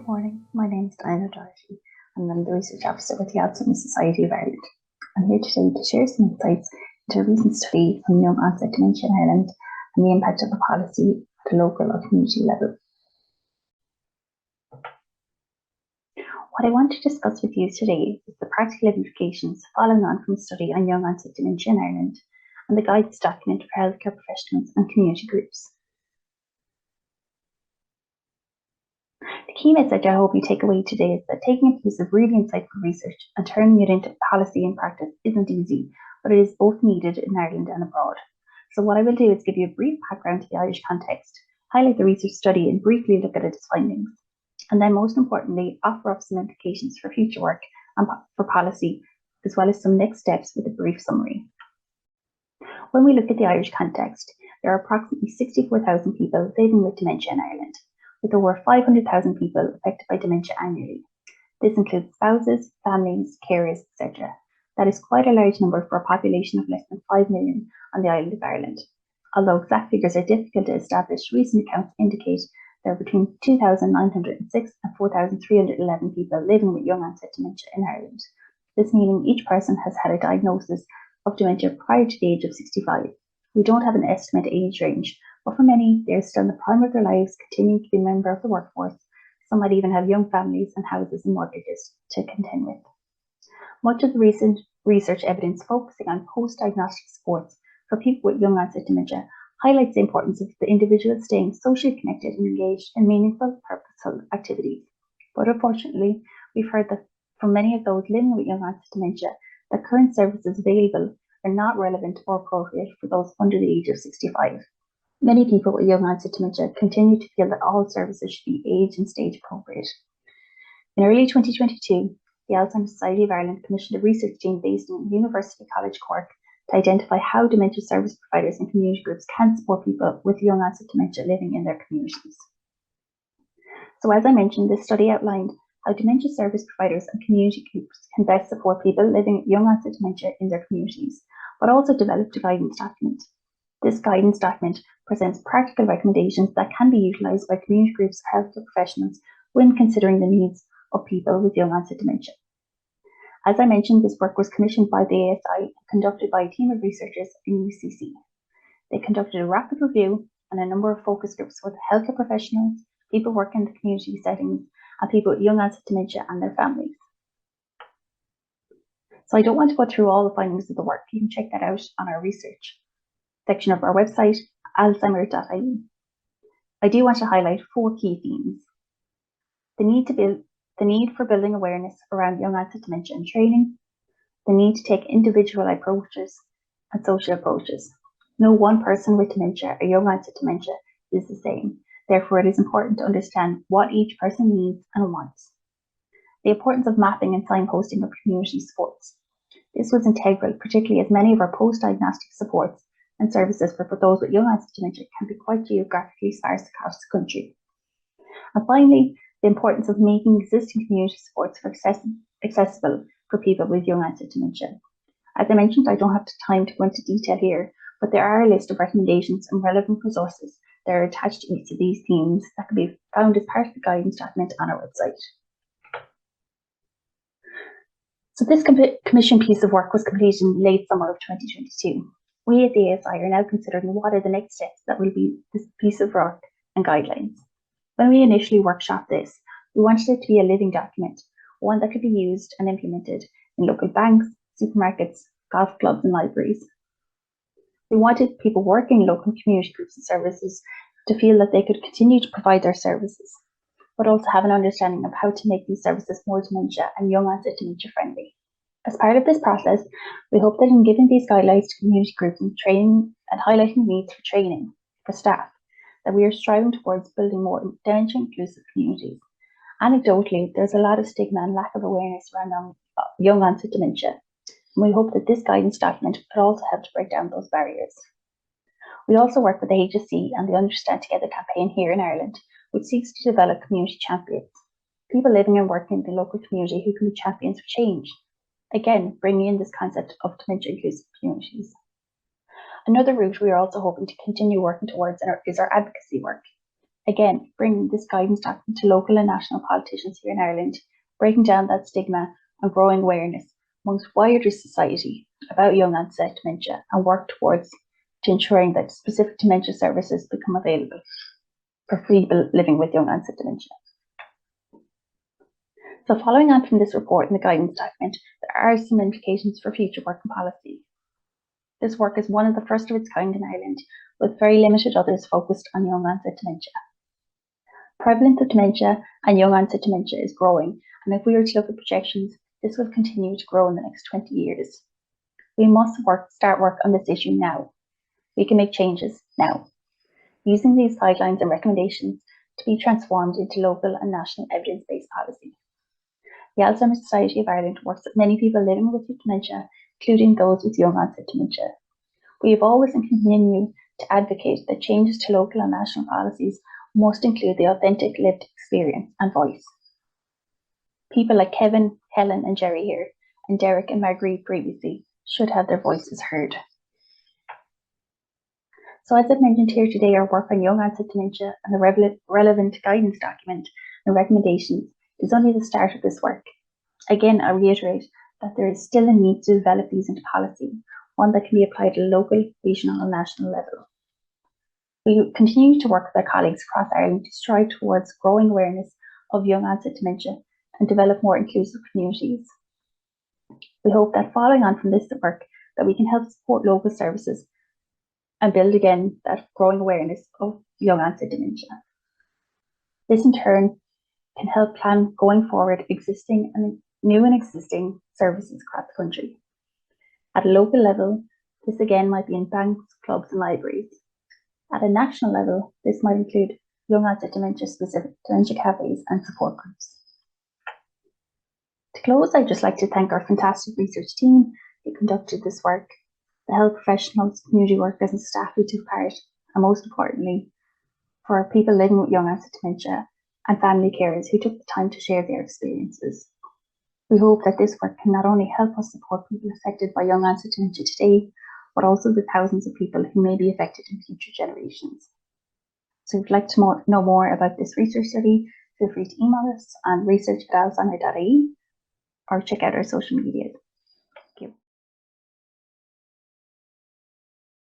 Good morning, my name is Diane O'DOHERTY and I'm the Research Officer with the Alzheimer Society of Ireland. I'm here today to share some insights into a recent study on young onset dementia in Ireland and the impact of the policy at a local or community level. What I want to discuss with you today is the practical implications following on from a study on young onset dementia in Ireland and the guidance document for healthcare professionals and community groups. The key message I hope you take away today is that taking a piece of really insightful research and turning it into policy and practice isn't easy, but it is both needed in Ireland and abroad. So what I will do is give you a brief background to the Irish context, highlight the research study and briefly look at its findings, and then most importantly, offer up some implications for future work and for policy, as well as some next steps with a brief summary. When we look at the Irish context, there are approximately 64,000 people living with dementia in Ireland, with over 500,000 people affected by dementia annually. This includes spouses, families, carers, etc. That is quite a large number for a population of less than 5 million on the island of Ireland. Although exact figures are difficult to establish, recent accounts indicate there are between 2,906 and 4,311 people living with young onset dementia in Ireland. This meaning each person has had a diagnosis of dementia prior to the age of 65. We don't have an estimated age range, but for many, they are still in the prime of their lives, continuing to be a member of the workforce. Some might even have young families and houses and mortgages to contend with. Much of the recent research evidence focusing on post-diagnostic supports for people with young onset dementia highlights the importance of the individual staying socially connected and engaged in meaningful, purposeful activities. But unfortunately, we've heard that from many of those living with young onset dementia, the current services available are not relevant or appropriate for those under the age of 65. Many people with young onset dementia continue to feel that all services should be age and stage appropriate. In early 2022, the Alzheimer Society of Ireland commissioned a research team based in University College Cork to identify how dementia service providers and community groups can support people with young onset dementia living in their communities. So as I mentioned, this study outlined how dementia service providers and community groups can best support people living with young onset dementia in their communities, but also developed a guidance document. This guidance document presents practical recommendations that can be utilised by community groups or healthcare professionals when considering the needs of people with young onset dementia. As I mentioned, this work was commissioned by the ASI and conducted by a team of researchers in UCC. They conducted a rapid review and a number of focus groups with healthcare professionals, people working in the community settings, and people with young onset dementia and their families. So I don't want to go through all the findings of the work. You can check that out on our research section of our website, alzheimer.ie. I do want to highlight 4 key themes. The need for building awareness around young onset dementia and training, the need to take individual approaches and social approaches. No one person with dementia or young onset dementia is the same. Therefore, it is important to understand what each person needs and wants. The importance of mapping and signposting of community supports. This was integral, particularly as many of our post-diagnostic supports and services for those with young onset dementia can be quite geographically sparse across the country. And finally, the importance of making existing community supports accessible for people with young onset dementia. As I mentioned, I don't have time to go into detail here, but there are a list of recommendations and relevant resources that are attached to each of these themes that can be found as part of the guidance document on our website. So this commission piece of work was completed in late summer of 2022. We at the ASI are now considering what are the next steps that will be this piece of work and guidelines. When we initially workshopped this, we wanted it to be a living document, one that could be used and implemented in local banks, supermarkets, golf clubs and libraries. We wanted people working in local community groups and services to feel that they could continue to provide their services, but also have an understanding of how to make these services more dementia and young onset dementia friendly. As part of this process, we hope that in giving these guidelines to community groups and training and highlighting needs for training for staff, that we are striving towards building more dementia inclusive communities. Anecdotally, there's a lot of stigma and lack of awareness around young onset dementia, and we hope that this guidance document could also help to break down those barriers. We also work with the HSE and the Understand Together campaign here in Ireland, which seeks to develop community champions, people living and working in the local community who can be champions for change. Again, bringing in this concept of dementia inclusive communities. Another route we are also hoping to continue working towards is our advocacy work. Again, bringing this guidance document to local and national politicians here in Ireland, breaking down that stigma and growing awareness amongst wider society about young onset dementia, and work towards ensuring that specific dementia services become available for people living with young onset dementia. So following on from this report and the guidance document, there are some implications for future work and policy. This work is one of the first of its kind in Ireland, with very limited others focused on young onset dementia. Prevalence of dementia and young onset dementia is growing, and if we were to look at projections, this will continue to grow in the next 20 years. We must start work on this issue now. We can make changes now, using these guidelines and recommendations to be transformed into local and national evidence-based policy. The Alzheimer Society of Ireland works with many people living with dementia, including those with young onset dementia. We have always and continue to advocate that changes to local and national policies must include the authentic lived experience and voice. People like Kevin, Helen and Jerry here, and Derek and Marguerite previously, should have their voices heard. So as I've mentioned here today, our work on young onset dementia and the relevant guidance document and recommendations is only the start of this work. Again, I reiterate that there is still a need to develop these into policy, one that can be applied at a local, regional and national level. We continue to work with our colleagues across Ireland to strive towards growing awareness of young onset dementia and develop more inclusive communities. We hope that following on from this work, that we can help support local services and build again that growing awareness of young onset dementia. This in turn can help plan going forward existing and new and existing services across the country. At a local level, this again might be in banks, clubs and libraries. At a national level, this might include young onset dementia specific dementia cafes and support groups. To close, I'd just like to thank our fantastic research team who conducted this work, the health professionals, community workers and staff who took part, and most importantly, for people living with young onset dementia and family carers who took the time to share their experiences. We hope that this work can not only help us support people affected by young onset dementia today, but also the thousands of people who may be affected in future generations. So if you'd like to know more about this research study, feel free to email us on research@alzheimer.ie or check out our social media.